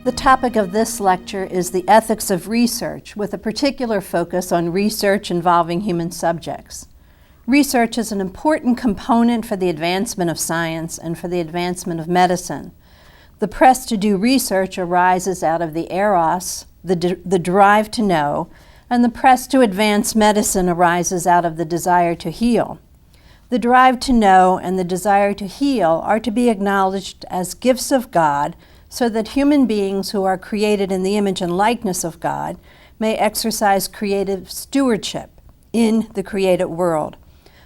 The topic of this lecture is the ethics of research, with a particular focus on research involving human subjects. Research is an important component for the advancement of science and for the advancement of medicine. The press to do research arises out of the eros, the drive to know, and the press to advance medicine arises out of the desire to heal. The drive to know and the desire to heal are to be acknowledged as gifts of God, so that human beings who are created in the image and likeness of God may exercise creative stewardship in the created world.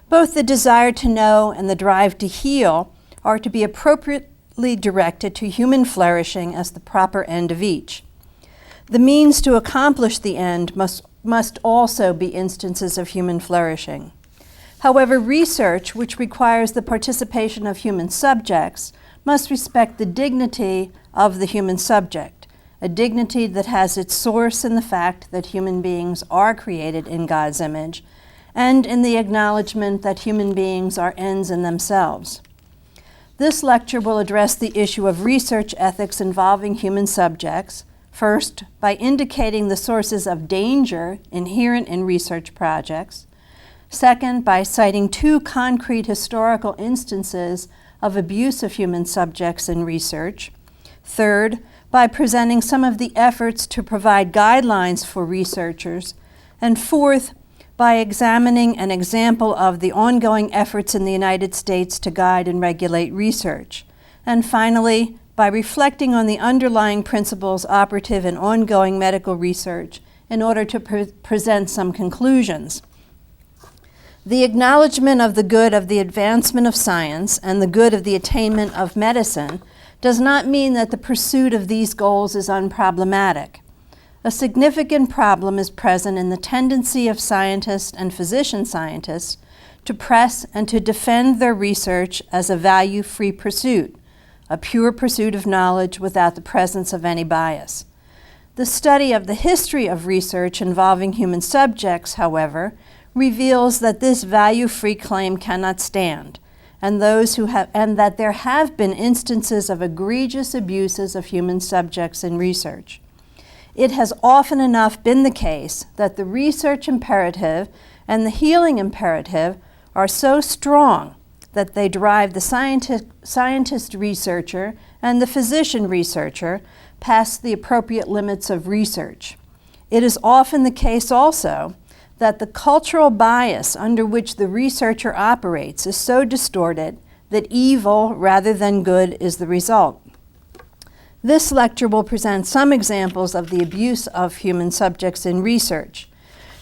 Both the desire to know and the drive to heal are to be appropriately directed to human flourishing as the proper end of each. The means to accomplish the end must also be instances of human flourishing. However, research, which requires the participation of human subjects, must respect the dignity of the human subject, a dignity that has its source in the fact that human beings are created in God's image, and in the acknowledgement that human beings are ends in themselves. This lecture will address the issue of research ethics involving human subjects, first by indicating the sources of danger inherent in research projects, second by citing two concrete historical instances of abuse of human subjects in research, third by presenting some of the efforts to provide guidelines for researchers, and fourth by examining an example of the ongoing efforts in the United States to guide and regulate research, and finally by reflecting on the underlying principles operative in ongoing medical research in order to present some conclusions. The acknowledgement of the good of the advancement of science and the good of the attainment of medicine does not mean that the pursuit of these goals is unproblematic. A significant problem is present in the tendency of scientists and physician scientists to press and to defend their research as a value-free pursuit, a pure pursuit of knowledge without the presence of any bias. The study of the history of research involving human subjects, however, reveals that this value-free claim cannot stand, and that there have been instances of egregious abuses of human subjects in research. It has often enough been the case that the research imperative and the healing imperative are so strong that they drive the scientist researcher and the physician researcher past the appropriate limits of research. It is often the case also that the cultural bias under which the researcher operates is so distorted that evil rather than good is the result. This lecture will present some examples of the abuse of human subjects in research.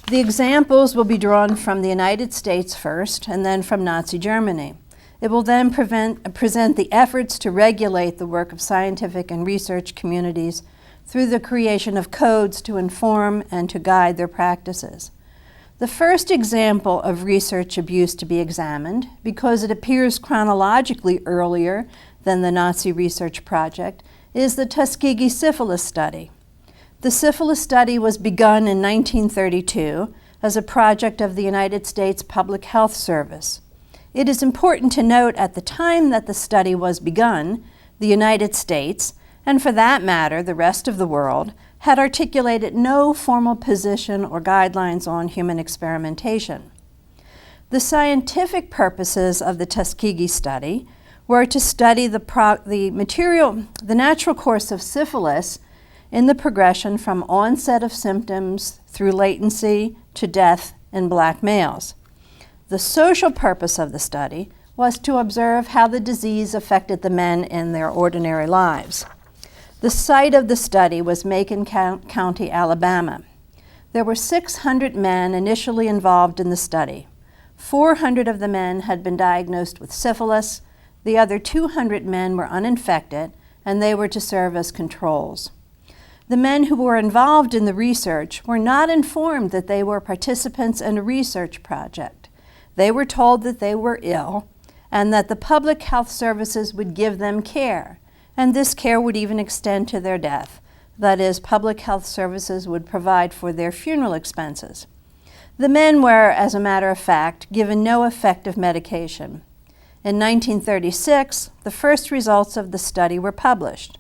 The examples will be drawn from the United States first and then from Nazi Germany. It will then present the efforts to regulate the work of scientific and research communities through the creation of codes to inform and to guide their practices. The first example of research abuse to be examined, because it appears chronologically earlier than the Nazi research project, is the Tuskegee syphilis study. The syphilis study was begun in 1932 as a project of the United States Public Health Service. It is important to note at the time that the study was begun, the United States, and for that matter, the rest of the world, had articulated no formal position or guidelines on human experimentation. The scientific purposes of the Tuskegee study were to study the natural course of syphilis in the progression from onset of symptoms through latency to death in black males. The social purpose of the study was to observe how the disease affected the men in their ordinary lives. The site of the study was Macon County, Alabama. There were 600 men initially involved in the study. 400 of the men had been diagnosed with syphilis. The other 200 men were uninfected, and they were to serve as controls. The men who were involved in the research were not informed that they were participants in a research project. They were told that they were ill and that the public health services would give them care, and this care would even extend to their death. That is, public health services would provide for their funeral expenses. The men were, as a matter of fact, given no effective medication. In 1936, the first results of the study were published.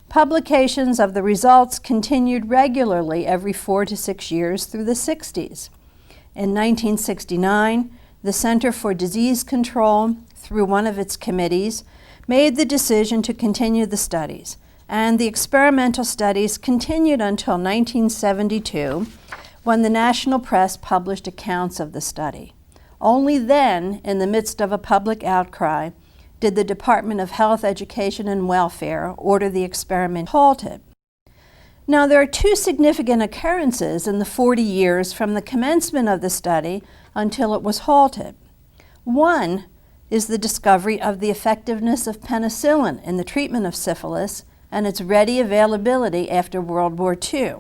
Publications of the results continued regularly every 4 to 6 years through the 60s. In 1969, the Center for Disease Control, through one of its committees, made the decision to continue the studies, and the experimental studies continued until 1972, when the national press published accounts of the study. Only then, in the midst of a public outcry, did the Department of Health, Education, and Welfare order the experiment halted. Now, there are two significant occurrences in the 40 years from the commencement of the study until it was halted. One is the discovery of the effectiveness of penicillin in the treatment of syphilis and its ready availability after World War II.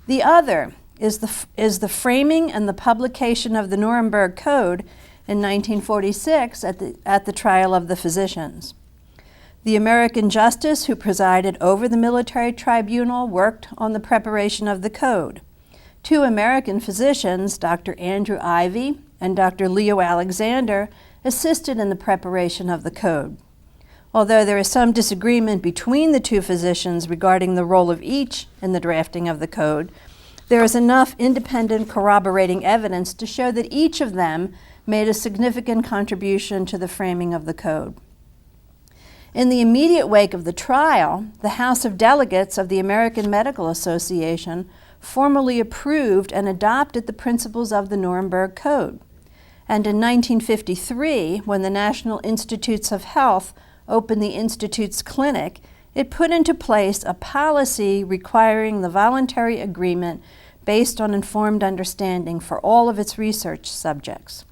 The other is the framing and the publication of the Nuremberg Code in 1946 at the trial of the physicians. The American justice who presided over the military tribunal worked on the preparation of the code. Two American physicians, Dr. Andrew Ivy and Dr. Leo Alexander, assisted in the preparation of the code. Although there is some disagreement between the two physicians regarding the role of each in the drafting of the code, there is enough independent corroborating evidence to show that each of them made a significant contribution to the framing of the code. In the immediate wake of the trial, the House of Delegates of the American Medical Association formally approved and adopted the principles of the Nuremberg Code. And in 1953, when the National Institutes of Health opened the Institute's clinic, it put into place a policy requiring the voluntary agreement based on informed understanding for all of its research subjects.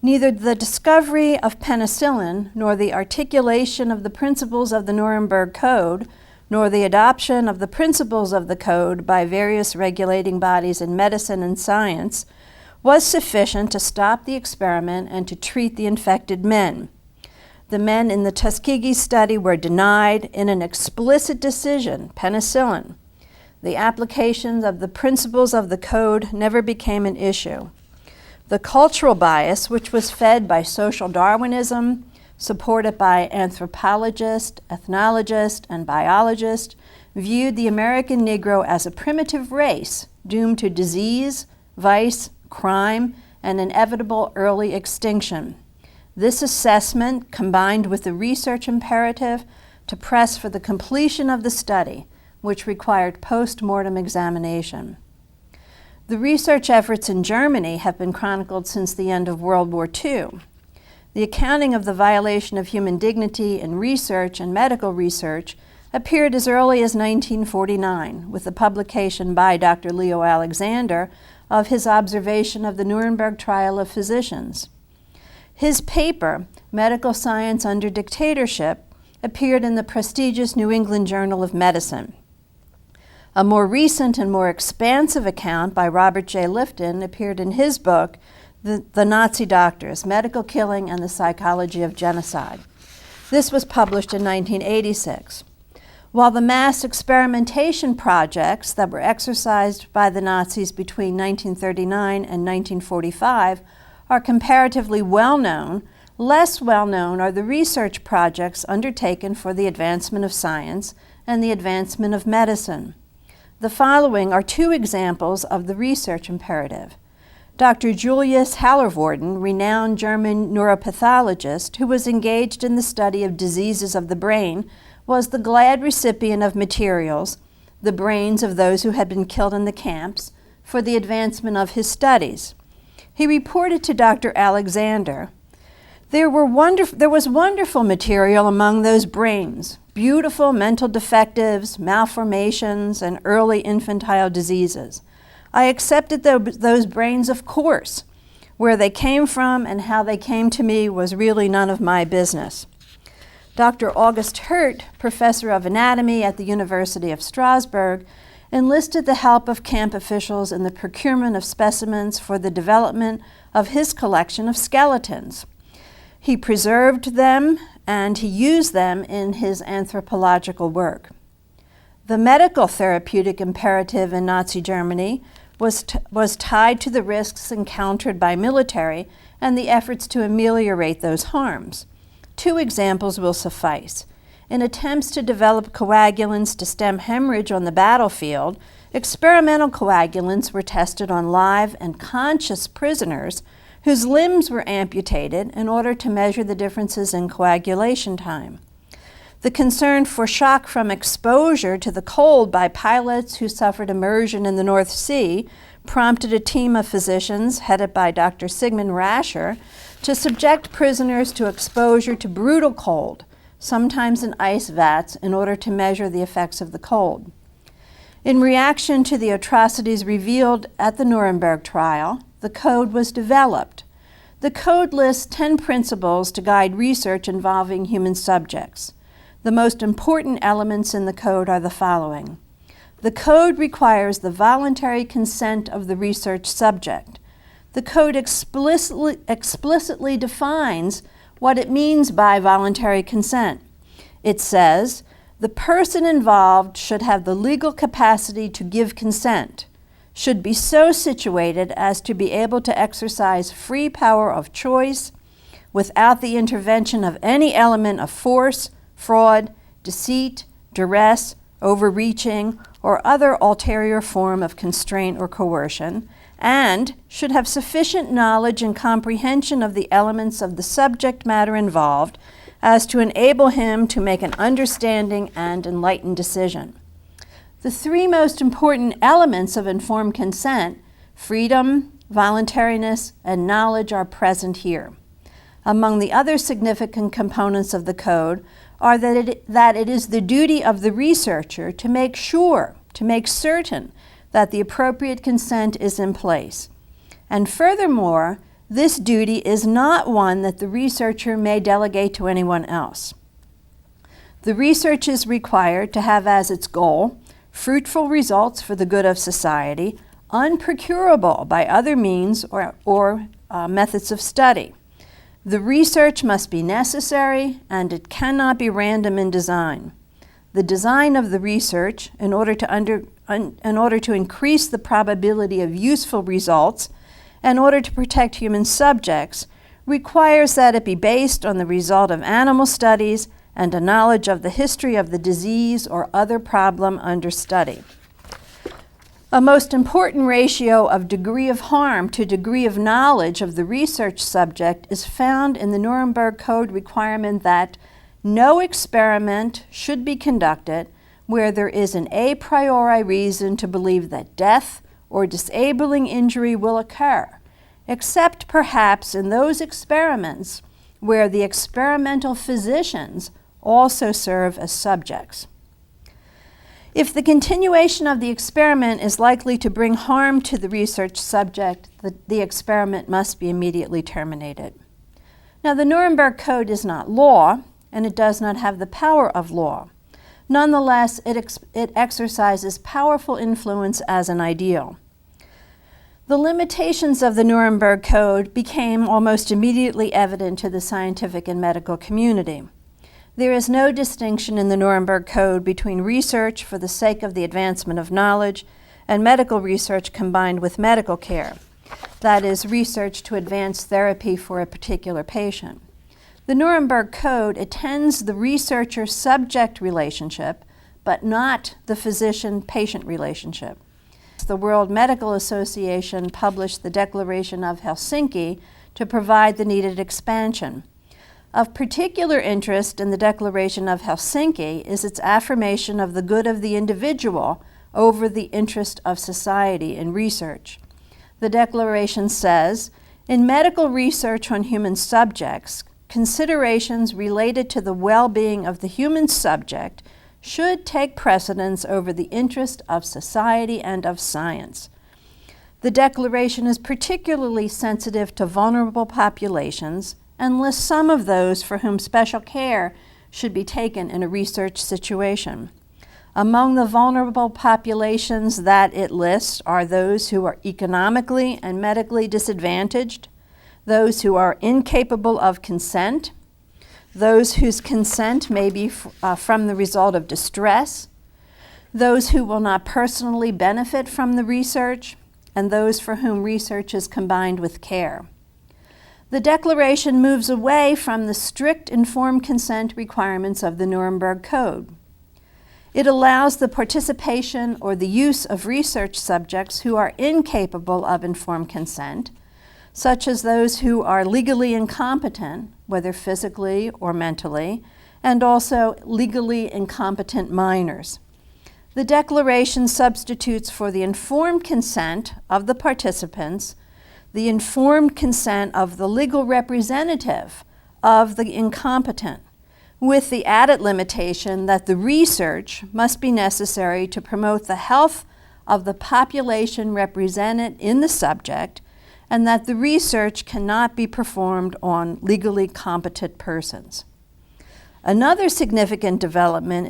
Neither the discovery of penicillin nor the articulation of the principles of the Nuremberg Code nor the adoption of the principles of the code by various regulating bodies in medicine and science was sufficient to stop the experiment and to treat the infected men. The men in the Tuskegee study were denied in an explicit decision penicillin. The applications of the principles of the code never became an issue. The cultural bias, which was fed by social Darwinism, supported by anthropologists, ethnologists, and biologists, viewed the American Negro as a primitive race doomed to disease, vice, crime, and inevitable early extinction. This assessment, combined with the research imperative to press for the completion of the study, which required post-mortem examination. The research efforts in Germany have been chronicled since the end of World War II. The accounting of the violation of human dignity in research and medical research appeared as early as 1949, with the publication by Dr. Leo Alexander of his observation of the Nuremberg trial of physicians. His paper, Medical Science Under Dictatorship, appeared in the prestigious New England Journal of Medicine. A more recent and more expansive account by Robert J. Lifton appeared in his book, The Nazi Doctors, Medical Killing and the Psychology of Genocide. This was published in 1986. While the mass experimentation projects that were exercised by the Nazis between 1939 and 1945 are comparatively well-known, less well-known are the research projects undertaken for the advancement of science and the advancement of medicine. The following are two examples of the research imperative. Dr. Julius Hallervorden, renowned German neuropathologist who was engaged in the study of diseases of the brain, was the glad recipient of materials, the brains of those who had been killed in the camps, for the advancement of his studies. He reported to Dr. Alexander, there was wonderful material among those brains, beautiful mental defectives, malformations, and early infantile diseases. I accepted those brains, of course. Where they came from and how they came to me was really none of my business. Dr. August Hirt, professor of anatomy at the University of Strasbourg, enlisted the help of camp officials in the procurement of specimens for the development of his collection of skeletons. He preserved them and he used them in his anthropological work. The medical therapeutic imperative in Nazi Germany was tied to the risks encountered by military and the efforts to ameliorate those harms. Two examples will suffice. In attempts to develop coagulants to stem hemorrhage on the battlefield, experimental coagulants were tested on live and conscious prisoners whose limbs were amputated in order to measure the differences in coagulation time. The concern for shock from exposure to the cold by pilots who suffered immersion in the North Sea prompted a team of physicians, headed by Dr. Sigmund Rascher, to subject prisoners to exposure to brutal cold, sometimes in ice vats, in order to measure the effects of the cold. In reaction to the atrocities revealed at the Nuremberg trial, the code was developed. The code lists 10 principles to guide research involving human subjects. The most important elements in the code are the following. The code requires the voluntary consent of the research subject. The code explicitly defines what it means by voluntary consent. It says, the person involved should have the legal capacity to give consent, should be so situated as to be able to exercise free power of choice without the intervention of any element of force, fraud, deceit, duress, overreaching, or other ulterior form of constraint or coercion, and should have sufficient knowledge and comprehension of the elements of the subject matter involved as to enable him to make an understanding and enlightened decision. The three most important elements of informed consent, freedom, voluntariness, and knowledge, are present here. Among the other significant components of the code are that it is the duty of the researcher to make certain that the appropriate consent is in place. And furthermore, this duty is not one that the researcher may delegate to anyone else. The research is required to have as its goal fruitful results for the good of society, unprocurable by other means or methods of study. The research must be necessary, and it cannot be random in design. The design of the research, in order to increase the probability of useful results, in order to protect human subjects, requires that it be based on the result of animal studies and a knowledge of the history of the disease or other problem under study. A most important ratio of degree of harm to degree of knowledge of the research subject is found in the Nuremberg Code requirement that no experiment should be conducted where there is an a priori reason to believe that death or disabling injury will occur, except perhaps in those experiments where the experimental physicians also serve as subjects. If the continuation of the experiment is likely to bring harm to the research subject, the experiment must be immediately terminated. Now, the Nuremberg Code is not law, and it does not have the power of law. Nonetheless, it exercises powerful influence as an ideal. The limitations of the Nuremberg Code became almost immediately evident to the scientific and medical community. There is no distinction in the Nuremberg Code between research for the sake of the advancement of knowledge and medical research combined with medical care, that is, research to advance therapy for a particular patient. The Nuremberg Code attends the researcher-subject relationship, but not the physician-patient relationship. The World Medical Association published the Declaration of Helsinki to provide the needed expansion. Of particular interest in the Declaration of Helsinki is its affirmation of the good of the individual over the interest of society in research. The Declaration says, in medical research on human subjects, considerations related to the well-being of the human subject should take precedence over the interest of society and of science. The Declaration is particularly sensitive to vulnerable populations and lists some of those for whom special care should be taken in a research situation. Among the vulnerable populations that it lists are those who are economically and medically disadvantaged, those who are incapable of consent, those whose consent may be from the result of distress, those who will not personally benefit from the research, and those for whom research is combined with care. The Declaration moves away from the strict informed consent requirements of the Nuremberg Code. It allows the participation or the use of research subjects who are incapable of informed consent, such as those who are legally incompetent, whether physically or mentally, and also legally incompetent minors. The Declaration substitutes for the informed consent of the participants the informed consent of the legal representative of the incompetent, with the added limitation that the research must be necessary to promote the health of the population represented in the subject, and that the research cannot be performed on legally competent persons. Another significant development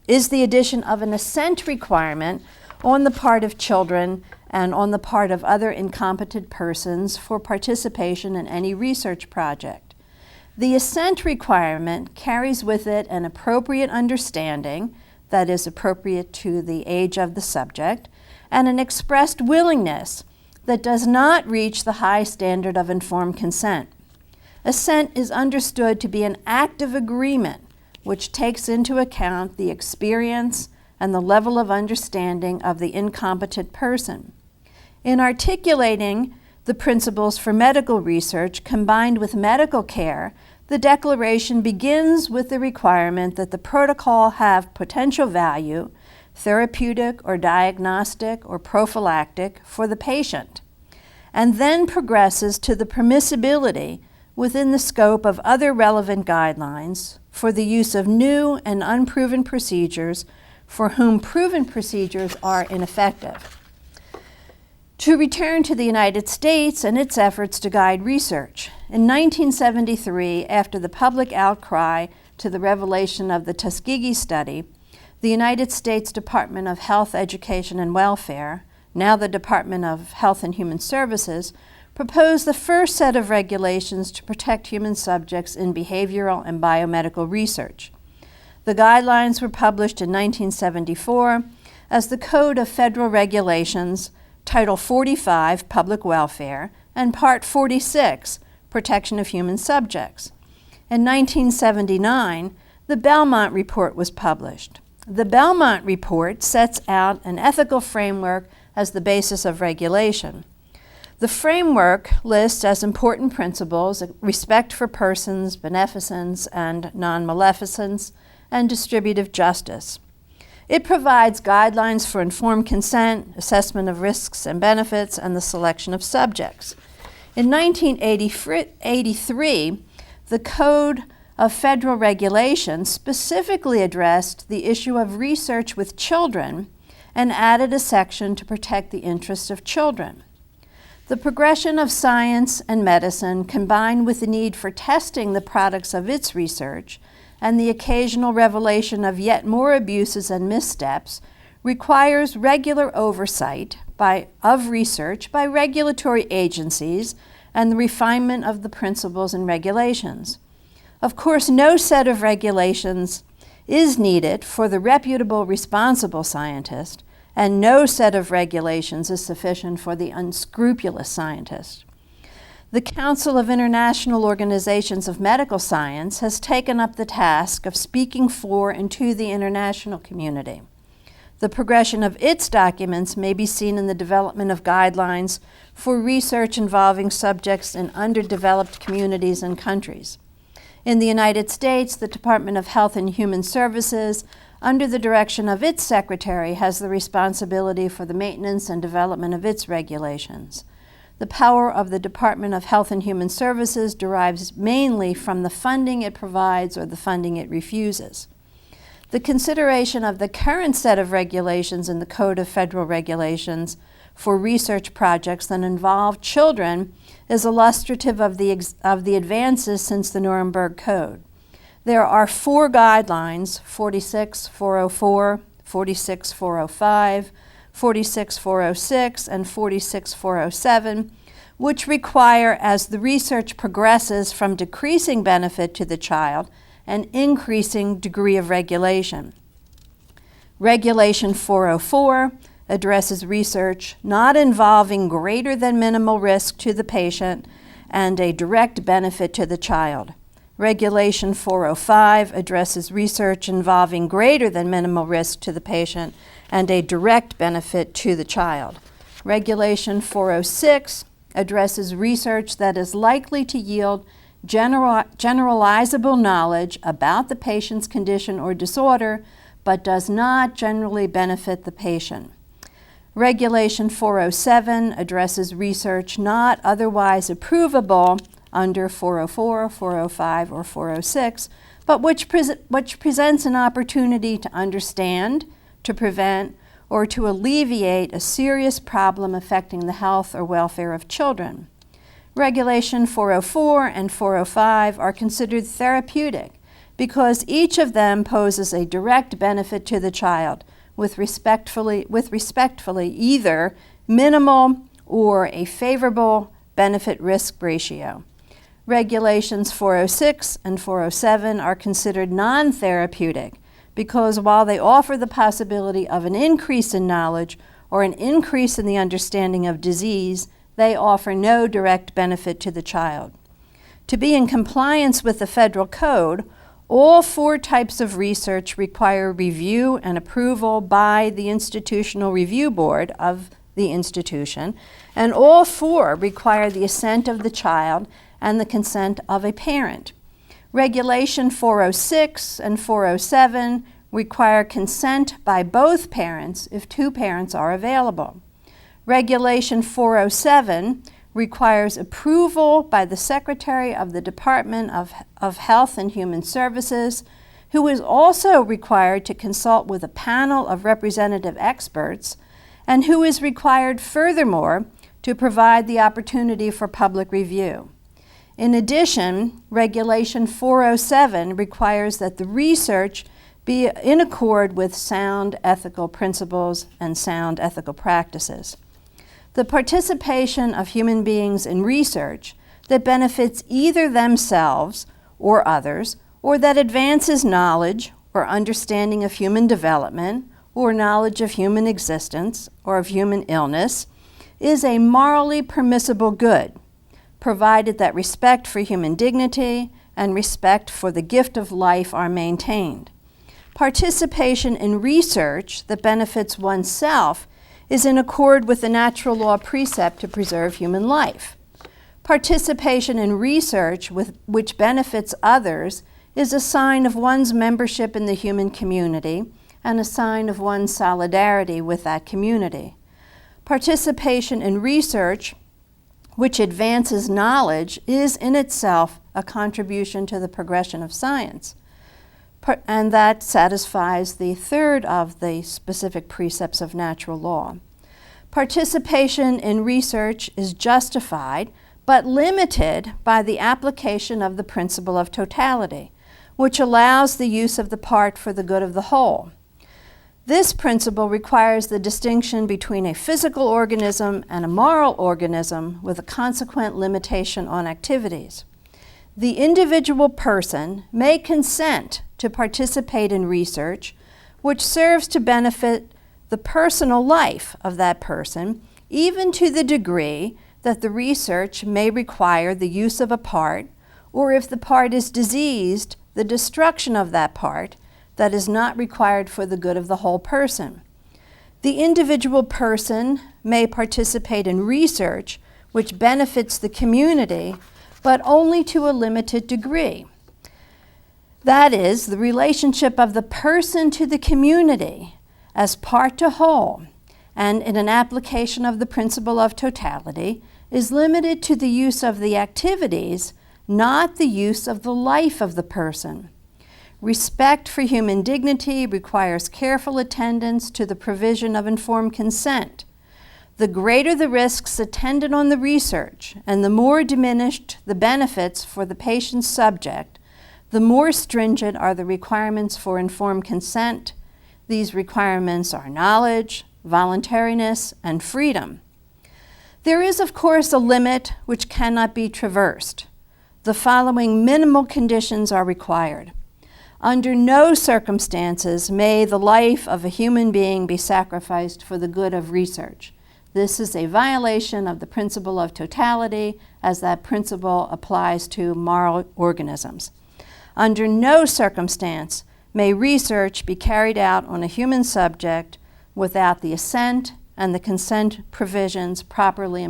is the addition of an assent requirement on the part of children and on the part of other incompetent persons for participation in any research project. The assent requirement carries with it an appropriate understanding, that is appropriate to the age of the subject, and an expressed willingness that does not reach the high standard of informed consent. Assent is understood to be an active agreement which takes into account the experience and the level of understanding of the incompetent person. In articulating the principles for medical research combined with medical care, the Declaration begins with the requirement that the protocol have potential value, therapeutic or diagnostic or prophylactic, for the patient, and then progresses to the permissibility within the scope of other relevant guidelines for the use of new and unproven procedures for whom proven procedures are ineffective. To return to the United States and its efforts to guide research. In 1973, after the public outcry to the revelation of the Tuskegee study, the United States Department of Health, Education, and Welfare, now the Department of Health and Human Services, proposed the first set of regulations to protect human subjects in behavioral and biomedical research. The guidelines were published in 1974 as the Code of Federal Regulations, Title 45, Public Welfare, and Part 46, Protection of Human Subjects. In 1979, the Belmont Report was published. The Belmont Report sets out an ethical framework as the basis of regulation. The framework lists as important principles respect for persons, beneficence and non-maleficence, and distributive justice. It provides guidelines for informed consent, assessment of risks and benefits, and the selection of subjects. In 1983, the Code of Federal Regulations specifically addressed the issue of research with children and added a section to protect the interests of children. The progression of science and medicine, combined with the need for testing the products of its research, and the occasional revelation of yet more abuses and missteps, requires regular oversight of research by regulatory agencies and the refinement of the principles and regulations. Of course, no set of regulations is needed for the reputable, responsible scientist, and no set of regulations is sufficient for the unscrupulous scientist. The Council of International Organizations of Medical Science has taken up the task of speaking for and to the international community. The progression of its documents may be seen in the development of guidelines for research involving subjects in underdeveloped communities and countries. In the United States, the Department of Health and Human Services, under the direction of its secretary, has the responsibility for the maintenance and development of its regulations. The power of the Department of Health and Human Services derives mainly from the funding it provides or the funding it refuses. The consideration of the current set of regulations in the Code of Federal Regulations for research projects that involve children is illustrative of the advances since the Nuremberg Code. There are 4 guidelines, 46-404, 46-405, 46-406, and 46-407, which require, as the research progresses, from decreasing benefit to the child, an increasing degree of regulation. Regulation 404 addresses research not involving greater than minimal risk to the patient and a direct benefit to the child. Regulation 405 addresses research involving greater than minimal risk to the patient and a direct benefit to the child. Regulation 406 addresses research that is likely to yield generalizable knowledge about the patient's condition or disorder, but does not generally benefit the patient. Regulation 407 addresses research not otherwise approvable under 404, 405, or 406, but which presents an opportunity to understand, to prevent, or to alleviate a serious problem affecting the health or welfare of children. Regulation 404 and 405 are considered therapeutic because each of them poses a direct benefit to the child with respectfully either minimal or a favorable benefit-risk ratio. Regulations 406 and 407 are considered non-therapeutic because while they offer the possibility of an increase in knowledge or an increase in the understanding of disease, they offer no direct benefit to the child. To be in compliance with the federal code, all 4 types of research require review and approval by the Institutional Review Board of the institution, and all 4 require the assent of the child and the consent of a parent. Regulation 406 and 407 require consent by both parents if 2 parents are available. Regulation 407 requires approval by the Secretary of the Department of Health and Human Services, who is also required to consult with a panel of representative experts, and who is required furthermore to provide the opportunity for public review. In addition, Regulation 407 requires that the research be in accord with sound ethical principles and sound ethical practices. The participation of human beings in research that benefits either themselves or others, or that advances knowledge or understanding of human development, or knowledge of human existence or of human illness, is a morally permissible good, provided that respect for human dignity and respect for the gift of life are maintained. Participation in research that benefits oneself is in accord with the natural law precept to preserve human life. Participation in research which benefits others is a sign of one's membership in the human community and a sign of one's solidarity with that community. Participation in research which advances knowledge is in itself a contribution to the progression of science. And that satisfies the third of the specific precepts of natural law. Participation in research is justified but limited by the application of the principle of totality, which allows the use of the part for the good of the whole. This principle requires the distinction between a physical organism and a moral organism with a consequent limitation on activities. The individual person may consent to participate in research which serves to benefit the personal life of that person, even to the degree that the research may require the use of a part, or if the part is diseased, the destruction of that part that is not required for the good of the whole person. The individual person may participate in research which benefits the community, but only to a limited degree. That is, the relationship of the person to the community as part to whole, and in an application of the principle of totality, is limited to the use of the activities, not the use of the life of the person. Respect for human dignity requires careful attendance to the provision of informed consent. The greater the risks attendant on the research, and the more diminished the benefits for the patient's subject, the more stringent are the requirements for informed consent. These requirements are knowledge, voluntariness, and freedom. There is, of course, a limit which cannot be traversed. The following minimal conditions are required. Under no circumstances may the life of a human being be sacrificed for the good of research. This is a violation of the principle of totality, as that principle applies to moral organisms. Under no circumstance may research be carried out on a human subject without the assent and the consent provisions properly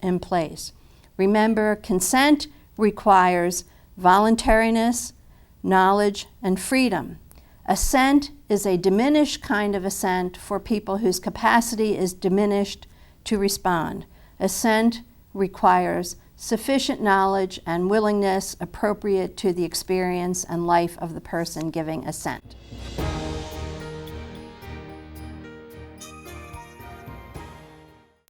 in place. Remember, consent requires voluntariness, knowledge, and freedom. Assent is a diminished kind of assent for people whose capacity is diminished to respond. Assent requires sufficient knowledge and willingness appropriate to the experience and life of the person giving assent.